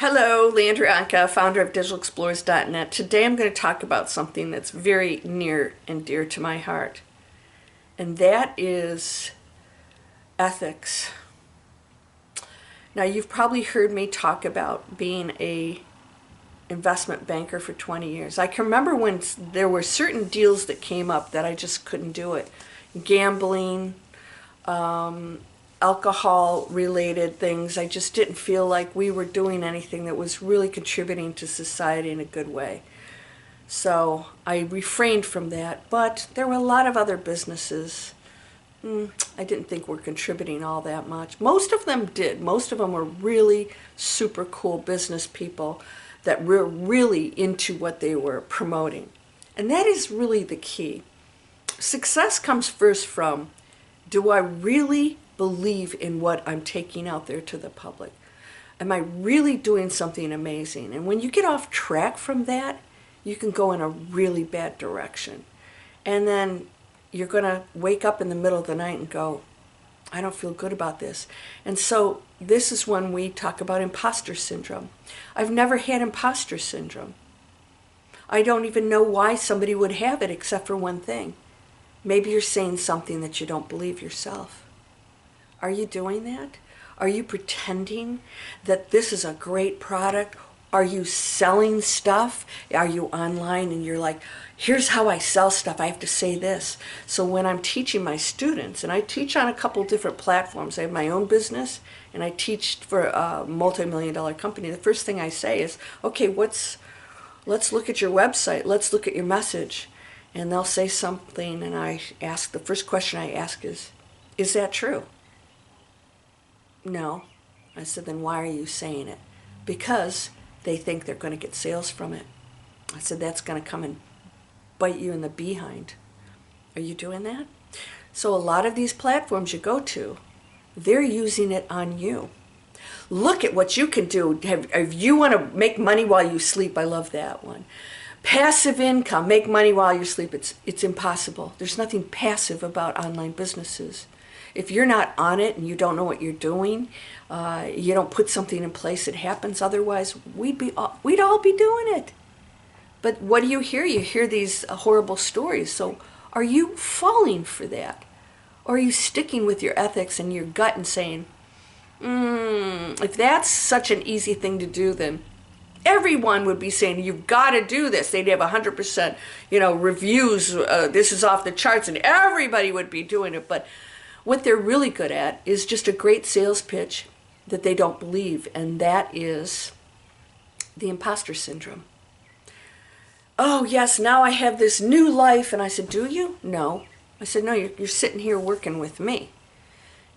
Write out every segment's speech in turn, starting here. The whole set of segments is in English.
Hello, Leandra Anka, founder of DigitalExplorers.net. Today I'm going to talk about something that's very near and dear to my heart, and that is ethics. Now, you've probably heard me talk about being a investment banker for 20 years. I can remember when there were certain deals that came up that I just couldn't do it. Gambling, alcohol related things. I just didn't feel like we were doing anything that was really contributing to society in a good way. So I refrained from that, but there were a lot of other businesses I didn't think were contributing all that much. Most of them did. Most of them were really super cool business people that were really into what they were promoting. And that is really the key. Success comes first from, do I really believe in what I'm taking out there to the public? Am I really doing something amazing? And when you get off track from that, you can go in a really bad direction. And then you're going to wake up in the middle of the night and go, I don't feel good about this. And so this is when we talk about imposter syndrome. I've never had imposter syndrome. I don't even know why somebody would have it except for one thing. Maybe you're saying something that you don't believe yourself. Are you doing that? Are you pretending that this is a great product? Are you selling stuff? Are you online and you're like, here's how I sell stuff, I have to say this. So when I'm teaching my students, and I teach on a couple different platforms, I have my own business and I teach for a multi-million-dollar company, the first thing I say is, okay, let's look at your website, let's look at your message. And they'll say something and the first question I ask is that true? No. I said, then why are you saying it? Because they think they're going to get sales from it. I said, that's going to come and bite you in the behind. Are you doing that? So a lot of these platforms you go to, they're using it on you. Look at what you can do. If you want to make money while you sleep, I love that one. Passive income, make money while you sleep. It's impossible. There's nothing passive about online businesses. If you're not on it and you don't know what you're doing, you don't put something in place, it happens. Otherwise, we'd all be doing it. But what do you hear? You hear these horrible stories. So are you falling for that? Or are you sticking with your ethics and your gut and saying, if that's such an easy thing to do, then everyone would be saying, you've got to do this. They'd have 100%, reviews. This is off the charts, and everybody would be doing it. But what they're really good at is just a great sales pitch that they don't believe, and that is the imposter syndrome. Oh, yes, now I have this new life. And I said, do you? No. I said, no, you're sitting here working with me,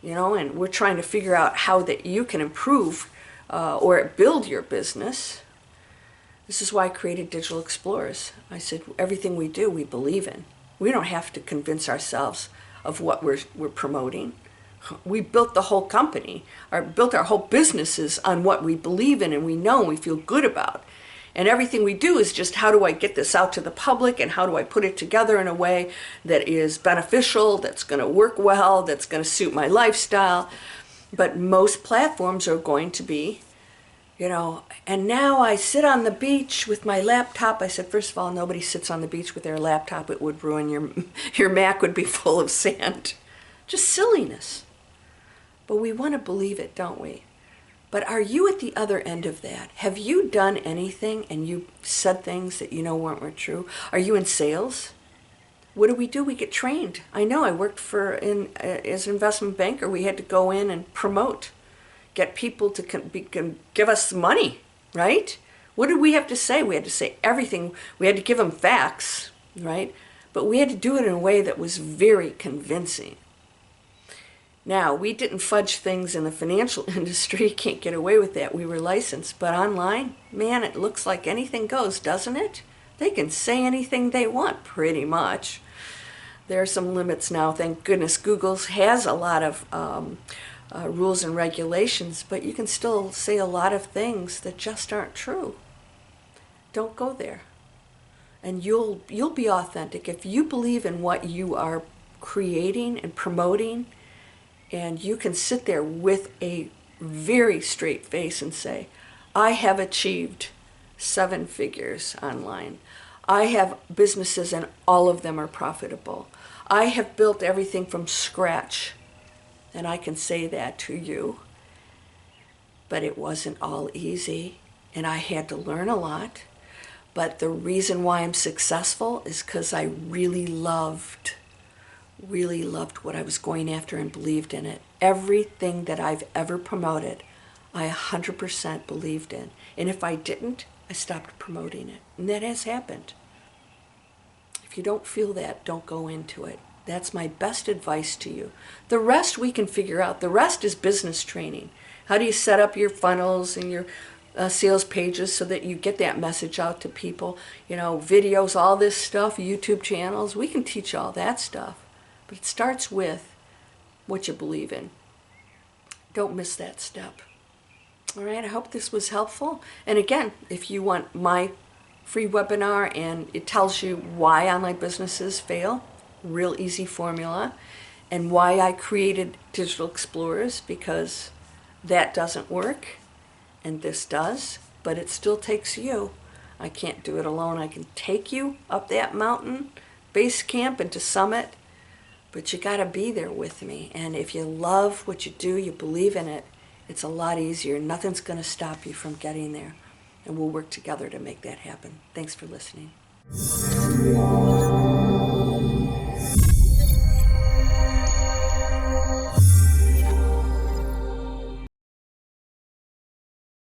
and we're trying to figure out how that you can improve or build your business. This is why I created Digital Explorers. I said, everything we do, we believe in. We don't have to convince ourselves of what we're promoting. We built the whole company, or built our whole businesses on what we believe in and we know and we feel good about. And everything we do is just, how do I get this out to the public, and how do I put it together in a way that is beneficial, that's going to work well, that's going to suit my lifestyle. But most platforms are going to be, and now I sit on the beach with my laptop. I said, first of all, nobody sits on the beach with their laptop. It would ruin your Mac would be full of sand. Just silliness. But we want to believe it, don't we? But are you at the other end of that? Have you done anything and you said things that weren't true? Are you in sales? What do? We get trained. I know I worked as an investment banker. We had to go in and promote, get people to give us money, right? What did we have to say? We had to say everything. We had to give them facts, right? But we had to do it in a way that was very convincing. Now, we didn't fudge things in the financial industry. You can't get away with that. We were licensed. But online, man, it looks like anything goes, doesn't it? They can say anything they want, pretty much. There are some limits now. Thank goodness Google has a lot of rules and regulations, but you can still say a lot of things that just aren't true. Don't go there. And you'll be authentic. If you believe in what you are creating and promoting, and you can sit there with a very straight face and say, I have achieved 7 figures online. I have businesses and all of them are profitable. I have built everything from scratch, and I can say that to you. But it wasn't all easy, and I had to learn a lot. But the reason why I'm successful is because I really loved what I was going after and believed in it. Everything that I've ever promoted, I 100% believed in. And if I didn't, I stopped promoting it. And that has happened. If you don't feel that, don't go into it. That's my best advice to you. The rest we can figure out. The rest is business training. How do you set up your funnels and your sales pages so that you get that message out to people? You know, videos, all this stuff, YouTube channels. We can teach all that stuff. But it starts with what you believe in. Don't miss that step. All right, I hope this was helpful. And again, if you want my free webinar and it tells you why online businesses fail, real easy formula, and why I created Digital Explorers, because that doesn't work and this does, but it still takes you. I can't do it alone. I can take you up that mountain, base camp, and to summit, but you got to be there with me. And if you love what you do, you believe in it, it's a lot easier. Nothing's going to stop you from getting there. And we'll work together to make that happen. Thanks for listening.